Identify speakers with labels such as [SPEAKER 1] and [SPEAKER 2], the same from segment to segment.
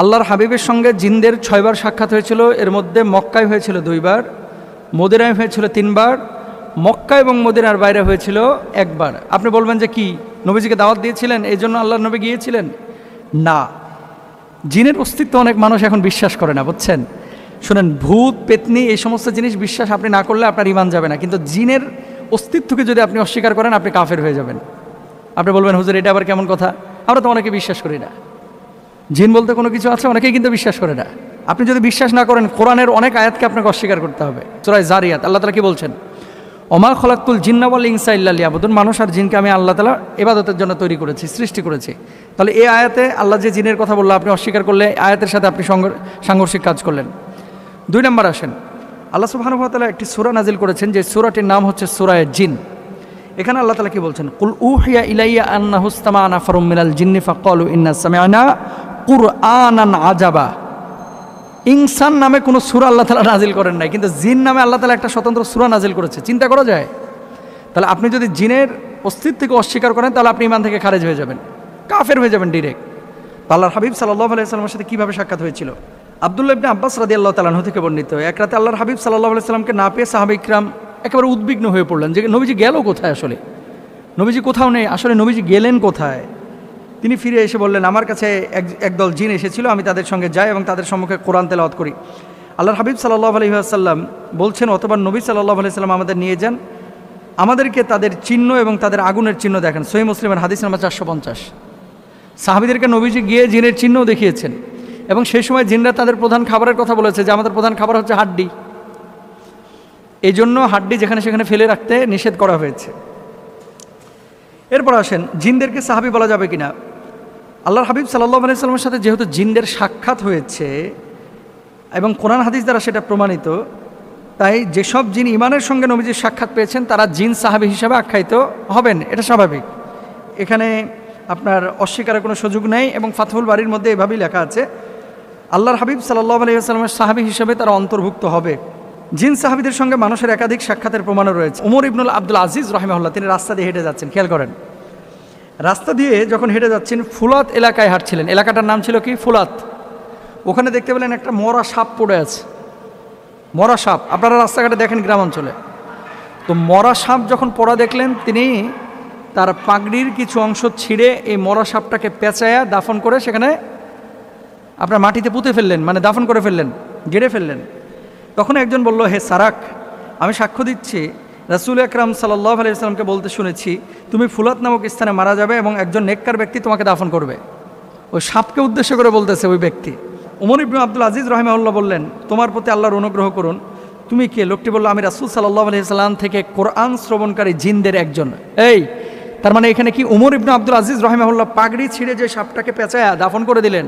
[SPEAKER 1] আল্লাহর হাবিবের সঙ্গে জিনদের 6 বার সাক্ষাৎ হয়েছিল। এর মধ্যে মক্কায় হয়েছিল 2 বার, মদিনায় হয়েছিল 3 বার, মক্কা এবং মদিনার বাইরে হয়েছিল 1 বার। আপনি বলবেন যে কি নবীজিকে দাওয়াত দিয়েছিলেন এই জন্য আল্লাহর নবী গিয়েছিলেন? না, জিনের অস্তিত্ব অনেক মানুষ এখন বিশ্বাস করে না, বুঝছেন? শুনেন, ভূত পেতনি এই সমস্ত জিনিস বিশ্বাস আপনি না করলে আপনার ঈমান যাবে না, কিন্তু জিনের অস্তিত্বকে যদি আপনি অস্বীকার করেন আপনি কাফের হয়ে যাবেন। আপনি বলবেন হুজুর এটা আবার কেমন কথা? আমরা তো অনেকে বিশ্বাস করি না, জিন বলতে কোনো কিছু আছে, অনেকেই কিন্তু বিশ্বাস করে না। আপনি যদি বিশ্বাস না করেন, কোরআনের অনেক আয়াতকে আপনাকে অস্বীকার করতে হবে। সূরা যারিয়াত আল্লাহ তাআলা কি বলছেন? ওমা খলাকুল জিন্না ওয়াল ইনসা ইল্লা লিয়াবুদুন, মানুষ আর জিনকে আমি আল্লাহ তাআলা ইবাদতের জন্য তৈরি করেছি, সৃষ্টি করেছি। তাহলে এই আয়াতে আল্লাহ যে জিনের কথা বললো আপনি অস্বীকার করলে আয়াতের সাথে আপনি সাংঘর্ষিক কাজ করলেন। 2 নম্বর আসেন, আল্লাহ সুবহানাহু ওয়া তাআলা একটি সূরা নাজিল করেছেন যে সূরাটির নাম হচ্ছে সূরা জিন। এখানে আল্লাহ তাআলা কি বলছেন? কুল উহিয়া ইলাইয়া আন্নাহু ইসতামা'a নাফারুম মিনাল জিন্নি ফাকালু ইন্না সামি'না কুরআনান আজাবা। ইনসান নামে কোনো সূরা আল্লাহ তাআলা নাজিল করেন নাই, কিন্তু জিন নামে আল্লাহ তাআলা একটা স্বতন্ত্র সূরা নাজিল করেছে। চিন্তা করা যায়? তাহলে আপনি যদি জিনের অস্তিত্বকে অস্বীকার করেন তাহলে আপনি ঈমান থেকে খারিজ হয়ে যাবেন, কাফের হয়ে যাবেন ডিরেক্ট। আল্লাহর হাবিব সাল্লাল্লাহু আলাইহি ওয়াসাল্লামের সাথে কীভাবে সাক্ষাৎ হয়েছিল? আব্দুল্লাহ ইবনে আব্বাস রাদিয়াল্লাহু তাআলা আনহু থেকে বর্ণিত, এক রাতে আল্লাহর হাবিব সাল্লাল্লাহু আলাইহি ওয়াসাল্লামকে না পেয়ে সাহাবা ইকরাম একেবারে উদ্বিগ্ন হয়ে পড়লেন যে নবীজি গেল কোথায়, আসলে নবীজি কোথাও নেই, আসলে নবীজি গেলেন কোথায়? তিনি ফিরে এসে বললেন, আমার কাছে একদল জিন এসেছিল, আমি তাদের সঙ্গে যাই এবং তাদের সম্মুখে কোরআন তেলাওয়াত করি। আল্লাহর হাবিব সাল্লাল্লাহু আলাইহি ওয়াসাল্লাম বলছেন, অথবা নবী সাল্লাল্লাহু আলাইহি ওয়াসাল্লাম আমাদের নিয়ে যান, আমাদেরকে তাদের চিহ্ন এবং তাদের আগুনের চিহ্ন দেখেন। সহিহ মুসলিমের হাদিস নাম্বার 450। সাহাবীদেরকে নবীজি গিয়ে জিনের চিহ্ন দেখিয়েছেন এবং সেই সময় জিনরা তাদের প্রধান খাবারের কথা বলেছে যে আমাদের প্রধান খাবার হচ্ছে হাড্ডি, এই জন্য হাড্ডি যেখানে সেখানে ফেলে রাখতে নিষেধ করা হয়েছে। এরপর আসেন, জিনদেরকে সাহাবী বলা যাবে কিনা? আল্লাহর হাবিব সাল্লাল্লাহু আলাইহি ওয়াসাল্লামের সাথে যেহেতু জিনদের সাক্ষাৎ হয়েছে এবং কোরআন হাদিস দ্বারা সেটা প্রমাণিত, তাই যেসব জিন ইমানের সঙ্গে নবীজির সাক্ষাৎ পেয়েছেন তারা জিন সাহাবী হিসাবে আখ্যায়িত হবেন, এটা স্বাভাবিক। এখানে আপনার অস্বীকারের কোনো সুযোগ নেই এবং ফাতহুল বারীর মধ্যে এভাবেই লেখা আছে, আল্লাহর হাবিব সাল্লাল্লাহু আলাইহি ওয়াসাল্লামের সাহাবী হিসেবে তারা অন্তর্ভুক্ত হবে। জিন সাহাবীদের সঙ্গে মানুষের একাধিক সাক্ষাতের প্রমাণও রয়েছে। ওমর ইবনুল আব্দুল আজিজ রাহিমাহুল্লাহ তিনি রাস্তা দিয়ে হেঁটে যাচ্ছেন, খেয়াল করেন, রাস্তা দিয়ে যখন হেঁটে যাচ্ছেন ফুলাত এলাকায় হাঁটছিলেন, এলাকাটার নাম ছিল কি? ফুলাত। ওখানে দেখতে পেলেন একটা মরা সাপ পড়ে আছে, মরা সাপ। আপনারা রাস্তাঘাটে দেখেন গ্রাম অঞ্চলে, তো মরা সাপ যখন পড়া দেখলেন তিনি তার পাগড়ির কিছু অংশ ছিঁড়ে এই মরা সাপটাকে পেঁচায়া দাফন করে সেখানে আপনার মাটিতে পুঁতে ফেললেন, মানে দাফন করে ফেললেন, গেড়ে ফেললেন। তখন একজন বলল, হে সারাক, আমি সাক্ষ্য দিচ্ছি রাসূল আকরাম সাল্লাল্লাহু আলাইহি ওয়াসাল্লামকে বলতে শুনেছি তুমি ফুলাত নামক স্থানে মারা যাবে এবং একজন নেককার ব্যক্তি তোমাকে দাফন করবে। ওই সাপকে উদ্দেশ্য করে বলতেছে ওই ব্যক্তি। ওমর ইবনে আব্দুল আজিজ রাহিমাহুল্লাহ বললেন, তোমার প্রতি আল্লাহর অনুগ্রহ করুন, তুমি কে? লোকটি বলল, আমি রাসূল সাল্লাল্লাহু আলাইহি ওয়াসাল্লাম থেকে কোরআন শ্রবণকারী জিনদের একজন। এই তার মানে এখানে কি ওমর ইবনে আব্দুল আজিজ রাহিমাহুল্লাহ পাগড়ি ছিঁড়ে যে সাপটাকে পেঁচায়া দাফন করে দিলেন,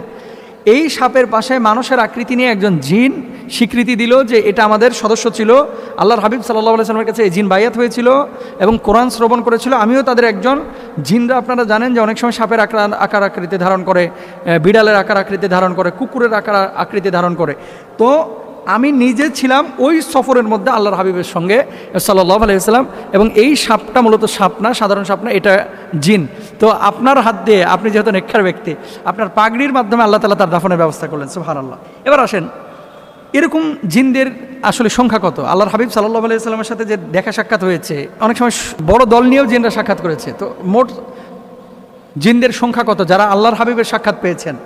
[SPEAKER 1] এই সাপের পাশে মানুষের আকৃতি নিয়ে একজন জিন স্বীকৃতি দিল যে এটা আমাদের সদস্য ছিল। আল্লাহর হাবিব সাল্লাল্লাহু আলাইহি ওয়াসাল্লামের কাছে এই জিন বাইয়াত হয়েছিল এবং কোরআন শ্রবণ করেছিল, আমিও তাদের একজন। জিনরা আপনারা জানেন যে অনেক সময় সাপের আকার আকৃতি ধারণ করে, বিড়ালের আকার আকৃতি ধারণ করে, কুকুরের আকার আকৃতি ধারণ করে। তো আমি নিজে ছিলাম ওই সফরের মধ্যে আল্লাহর হাবিবের সঙ্গে সাল্লাল্লাহু আলাইহি ওয়াসাল্লাম, এবং এই সাপটা মূলত সাপ না, সাধারণ সাপ না, এটা জিন। তো আপনার হাত দিয়ে, আপনি যেহেতু নেককার ব্যক্তি, আপনার পাগড়ির মাধ্যমে আল্লাহ তাআলা তার দাফনের ব্যবস্থা করলেন, সুবহানাল্লাহ। এবার আসেন, এরকম জিনদের আসলে সংখ্যা কত? আল্লাহর হাবিব সাল্লাল্লাহু আলাইহি ওয়াসাল্লামের সাথে যে দেখা সাক্ষাৎ হয়েছে, অনেক সময় বড় দল নিয়েও জিনরা সাক্ষাৎ করেছে। তো মোট জিনদের সংখ্যা কত যারা আল্লাহর হাবিবের সাক্ষাৎ পেয়েছেন?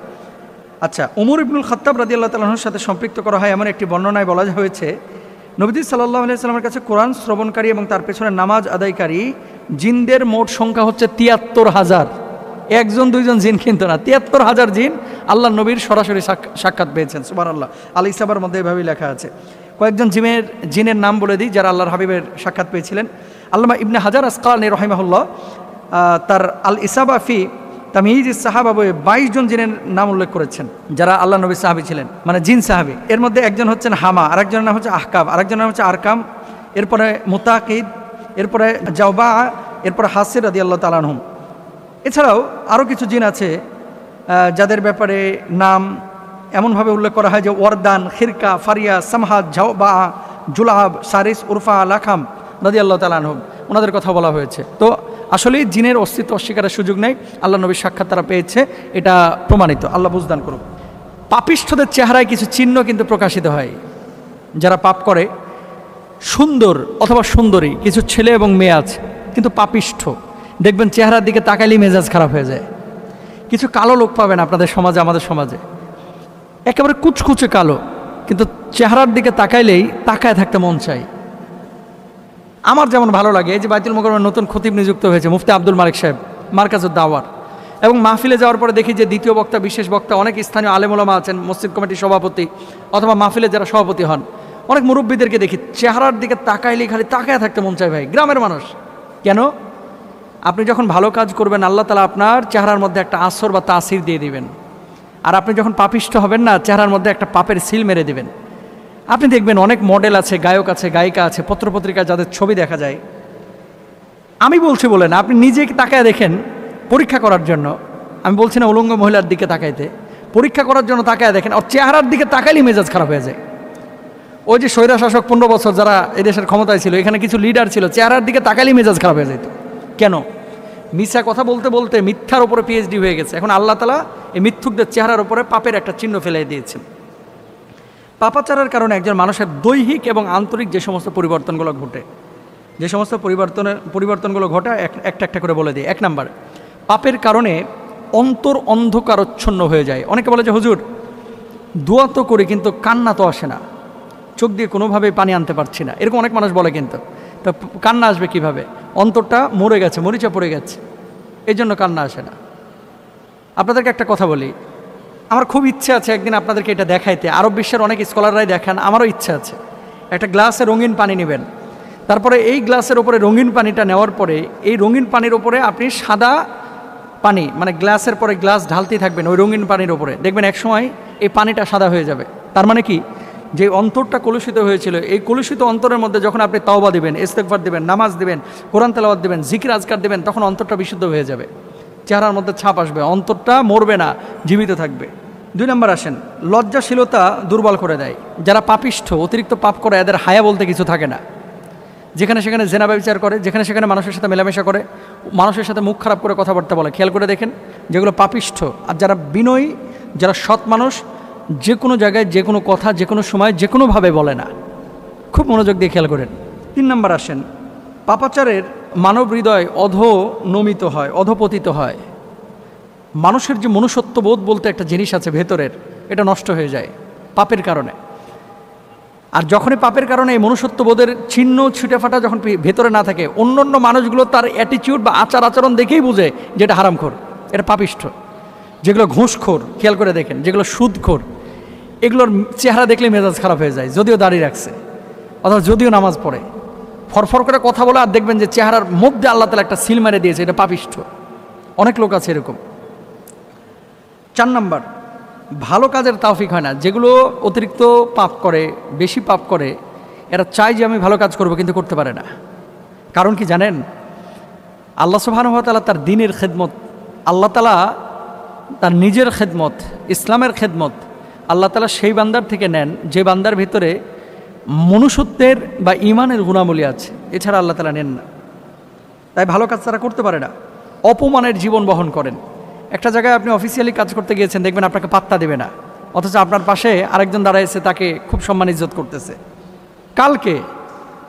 [SPEAKER 1] আচ্ছা, ওমর ইবনুল খাত্তাব রাদিয়াল্লাহু তাআলা আনহুর সাথে সম্পৃক্ত করা হয় এমন একটি বর্ণনায় বলা হয়েছে, নবীজি সাল্লাল্লাহু আলাইহি ওয়াসাল্লামের কাছে কোরআন শ্রবণকারী এবং তার পেছনে নামাজ আদায়কারী জিনদের মোট সংখ্যা হচ্ছে ৭৩,০০০। একজন দুইজন জিন কিন্তু না, ৭৩,০০০ জিন আল্লাহ নবীর সরাসরি সাক্ষাৎ পেয়েছেন, সুবহানাল্লাহ। আল ইসাবার মধ্যে এভাবেই লেখা আছে। কয়েকজন জিনের নাম বলে দিই যারা আল্লাহর হাবিবের সাক্ষাৎ পেয়েছিলেন। আল্লামা ইবনে হাজার আসকালানী রাহিমাহুল্লাহ তার আল ইসাবা ফি তামিজ সাহাবা বইয়ে ২২ জন জিনের নাম উল্লেখ করেছেন যারা আল্লাহ নবী সাহাবী ছিলেন, মানে জিন সাহাবী। এর মধ্যে একজন হচ্ছেন হামা, আরেকজনের নাম হচ্ছে আহকাব, আরেকজনের নাম হচ্ছে আরকাম, এরপরে মুতাকিদ, এরপরে জাওবা, এরপরে হাসির রাদিয়াল্লাহু তাআলা আনহুম। এছাড়াও আরও কিছু জিন আছে যাদের ব্যাপারে নাম এমনভাবে উল্লেখ করা হয় যে ওয়ারদান, খিরকা, ফারিয়া, সামহাদ, জাওবা, জুলাব, সারিস, উরফা, লাখাম রাদিয়াল্লাহু তাআলা আনহুম, ওনাদের কথা বলা হয়েছে। তো আসলেই জিনের অস্তিত্ব অস্বীকারের সুযোগ নেই, আল্লাহ নবীর সাক্ষাৎ তারা পেয়েছে, এটা প্রমাণিত। আল্লাহ বুঝদান করুক। পাপিষ্ঠদের চেহারায় কিছু চিহ্ন কিন্তু প্রকাশিত হয়। যারা পাপ করে, সুন্দর অথবা সুন্দরী কিছু ছেলে এবং মেয়ে আছে, কিন্তু পাপিষ্ঠ, দেখবেন চেহারার দিকে তাকাইলেই মেজাজ খারাপ হয়ে যায়। কিছু কালো লোক পাবেন আপনাদের সমাজে, আমাদের সমাজে একেবারে কুচকুচে কালো, কিন্তু চেহারার দিকে তাকাইলেই তাকায় থাকতে মন চাই। আমার যেমন ভালো লাগে, এই যে বাইতুল মোকাররমের নতুন খতিব নিযুক্ত হয়েছে মুফতি আব্দুল মালিক সাহেব, মার্কাজুদ দাওয়ার, এবং মাহফিলে যাওয়ার পরে দেখি যে দ্বিতীয় বক্তা, বিশেষ বক্তা অনেক স্থানীয় আলেম ওলামা আছেন, মসজিদ কমিটির সভাপতি অথবা মাহফিলে যারা সভাপতি হন, অনেক মুরব্বীদেরকে দেখি চেহারার দিকে তাকাইলেই খালি তাকায় থাকতে মন চায়। ভাই, গ্রামের মানুষ কেন? আপনি যখন ভালো কাজ করবেন আল্লাহ তাআলা আপনার চেহারার মধ্যে একটা আসর বা তাসির দিয়ে দিবেন, আর আপনি যখন পাপিষ্ঠ হবেন না, চেহারার মধ্যে একটা পাপের সিল মেরে দিবেন। আপনি দেখবেন অনেক মডেল আছে, গায়ক আছে, গায়িকা আছে, পত্রপত্রিকায় যাদের ছবি দেখা যায়, আমি বলছি বলে না, আপনি নিজেকে তাকায় দেখেন পরীক্ষা করার জন্য। আমি বলছি না উলঙ্গ মহিলার দিকে তাকাইতে, পরীক্ষা করার জন্য তাকায় দেখেন, আর চেহারার দিকে তাকাইলেই মেজাজ খারাপ হয়ে যায়। ওই যে স্বৈরা শাসক 15 বছর যারা এদেশের ক্ষমতায় ছিল, এখানে কিছু লিডার ছিল, চেহারার দিকে তাকাইলেই মেজাজ খারাপ হয়ে যেত। কেন? মিথ্যা কথা বলতে বলতে মিথ্যার উপরে পিএইচডি হয়ে গেছে। এখন আল্লাহ তাআলা এই মিথ্যুকদের চেহারার উপরে পাপের একটা চিহ্ন ফেলে দিয়েছেন। পাপাচারের কারণে একজন মানুষের দৈহিক এবং আন্তরিক যে সমস্ত পরিবর্তনগুলো ঘটে, যে সমস্ত পরিবর্তনগুলো ঘটে একটা একটা করে বলে দিই। 1 নাম্বার, পাপের কারণে অন্তর অন্ধকারচ্ছন্ন হয়ে যায়। অনেকে বলে যে হুজুর দোয়া তো করি কিন্তু কান্না তো আসে না, চোখ দিয়ে কোনোভাবেই পানি আনতে পারছি না, এরকম অনেক মানুষ বলে। কিন্তু তো কান্না আসবে কিভাবে? অন্তরটা মরে গেছে, মরিচা পড়ে গেছে, এই জন্য কান্না আসে না। আপনাদেরকে একটা কথা বলি, আমার খুব ইচ্ছে আছে একদিন আপনাদেরকে এটা দেখাইতে। আরব বিশ্বের অনেক স্কলাররাই দেখান, আমারও ইচ্ছা আছে। একটা গ্লাসে রঙিন পানি নেবেন, তারপরে এই গ্লাসের ওপরে রঙিন পানিটা নেওয়ার পরে এই রঙিন পানির ওপরে আপনি সাদা পানি, মানে গ্লাসের পরে গ্লাস ঢালতেই থাকবেন ওই রঙিন পানির ওপরে, দেখবেন একসময় এই পানিটা সাদা হয়ে যাবে। তার মানে কি? যে অন্তরটা কলুষিত হয়েছিল, এই কলুষিত অন্তরের মধ্যে যখন আপনি তাওবা দিবেন, ইস্তেগফার দিবেন, নামাজ দিবেন, কোরআন তেলাওয়াত দিবেন, জিকির আজকার দিবেন, তখন অন্তরটা বিশুদ্ধ হয়ে যাবে, চেহারার মধ্যে ছাপ আসবে, অন্তরটা মরবে না, জীবিত থাকবে। 2 নম্বর আসেন, লজ্জাশীলতা দুর্বল করে দেয়। যারা পাপিষ্ঠ, অতিরিক্ত পাপ করে, এদের হায়া বলতে কিছু থাকে না। যেখানে সেখানে জেনা ব্যভিচার করে, যেখানে সেখানে মানুষের সাথে মেলামেশা করে, মানুষের সাথে মুখ খারাপ করে কথাবার্তা বলে। খেয়াল করে দেখেন, যেগুলো পাপিষ্ঠ। আর যারা বিনয়ী, যারা সৎ মানুষ, যে কোনো জায়গায় যে কোনো কথা যে কোনো সময় যে কোনোভাবে বলে না। খুব মনোযোগ দিয়ে খেয়াল করেন। 3 নম্বর আসেন, পাপাচারের মানব হৃদয় অধোনমিত হয়, অধপতিত হয়। মানুষের যে মনুষ্যত্ববোধ বলতে একটা জিনিস আছে ভেতরের, এটা নষ্ট হয়ে যায় পাপের কারণে। আর যখনই পাপের কারণে এই মনুষ্যত্ববোধের চিহ্ন ছুটে ফাটা যখন ভেতরে না থাকে, অন্য মানুষগুলো তার অ্যাটিটিউড বা আচার আচরণ দেখেই বুঝে যে এটা হারামখোর, এটা পাপিষ্ঠ। যেগুলো ঘুষখোর, খেয়াল করে দেখেন, যেগুলো সুদখোর, এগুলোর চেহারা দেখলে মেজাজ খারাপ হয়ে যায়, যদিও দাড়ি রাখছে অথবা যদিও নামাজ পড়ে, ফরফর করে কথা বলে, আর দেখবেন যে চেহারার মধ্যে আল্লাহ তাআলা একটা সিল মেরে দিয়েছে, এটা পাপিষ্ঠ। অনেক লোক আছে এরকম। 4 নম্বর, ভালো কাজের তাওফিক হয় না। যেগুলো অতিরিক্ত পাপ করে, বেশি পাপ করে, এরা চায় যে আমি ভালো কাজ করব, কিন্তু করতে পারে না। কারণ কি জানেন? আল্লাহ সুবহানাহু ওয়া তাআলা তার দ্বীনের খেদমত, আল্লাহ তাআলা তার নিজের খেদমত, ইসলামের খেদমত আল্লাহ তাআলা সেই বান্দার থেকে নেন যে বান্দার ভিতরে মনুষ্যত্বের বা ঈমানের গুণাবলী আছে, এছাড়া আল্লাহ তাআলা নেন না। তাই ভালো কাজ তারা করতে পারে না, অপমানের জীবন বহন করেন। একটা জায়গায় আপনি অফিসিয়ালি কাজ করতে গিয়েছেন, দেখবেন আপনাকে পাত্তা দেবে না, অথচ আপনার পাশে আরেকজন দাঁড়াইছে, তাকে খুব সম্মান ইজ্জত করতেছে। কালকে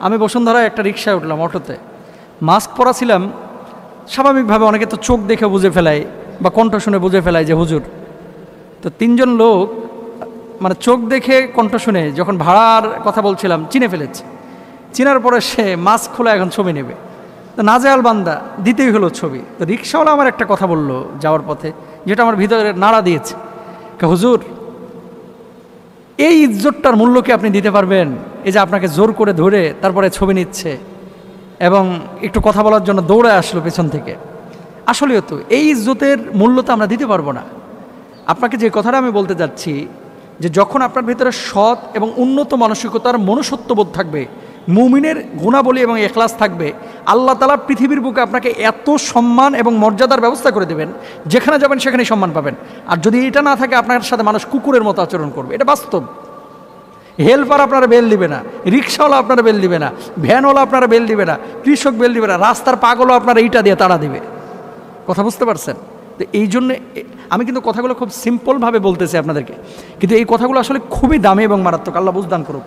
[SPEAKER 1] আমি বসুন্ধরায় একটা রিক্সায় উঠলাম, অটোতে মাস্ক পরা ছিলাম। স্বাভাবিকভাবে অনেকে তো চোখ দেখে বুঝে ফেলায় বা কণ্ঠ শুনে বুঝে ফেলায় যে হুজুর। তো 3 জন লোক মানে চোখ দেখে কণ্ঠ শুনে যখন ভাড়ার কথা বলছিলাম চিনে ফেলেছে। চিনার পরে সে মাস্ক খোলা এখন ছবি নেবে, তো নাজেহাল বান্দা, দিতেই হলো ছবি। তো রিক্সাওয়ালা আমার একটা কথা বললো যাওয়ার পথে, যেটা আমার ভিতরে নাড়া দিয়েছে। হুজুর, এই ইজ্জতটার মূল্য কি আপনি দিতে পারবেন? এই যে আপনাকে জোর করে ধরে তারপরে ছবি নিচ্ছে এবং একটু কথা বলার জন্য দৌড়ে আসলো পেছন থেকে। আসলেও তো এই ইজ্জতের মূল্য তো আমরা দিতে পারবো না। আপনাকে যে কথাটা আমি বলতে যাচ্ছি, যে যখন আপনার ভিতরে সৎ এবং উন্নত মানসিকতার মনুষ্যত্ববোধ থাকবে, মুমিনের গুণাবলী এবং এখলাস থাকবে, আল্লাহ তাআলা পৃথিবীর বুকে আপনাকে এত সম্মান এবং মর্যাদার ব্যবস্থা করে দেবেন, যেখানে যাবেন সেখানেই সম্মান পাবেন। আর যদি এটা না থাকে, আপনার সাথে মানুষ কুকুরের মতো আচরণ করবে, এটা বাস্তব। হেল্পার আপনারা বেল দিবে না, রিক্সাওয়ালা আপনারা বেল দিবে না, ভ্যানওয়ালা আপনারা বেল দিবে না, কৃষক বেল দিবে না, রাস্তার পাগলও আপনারা ইটা দিয়ে তাড়া দিবে। কথা বুঝতে পারছেন? তো এই জন্যে আমি কিন্তু কথাগুলো খুব সিম্পলভাবে বলতেছি আপনাদেরকে, কিন্তু এই কথাগুলো আসলে খুবই দামি এবং মারাত্মক। আল্লাহ বুঝদান করুক।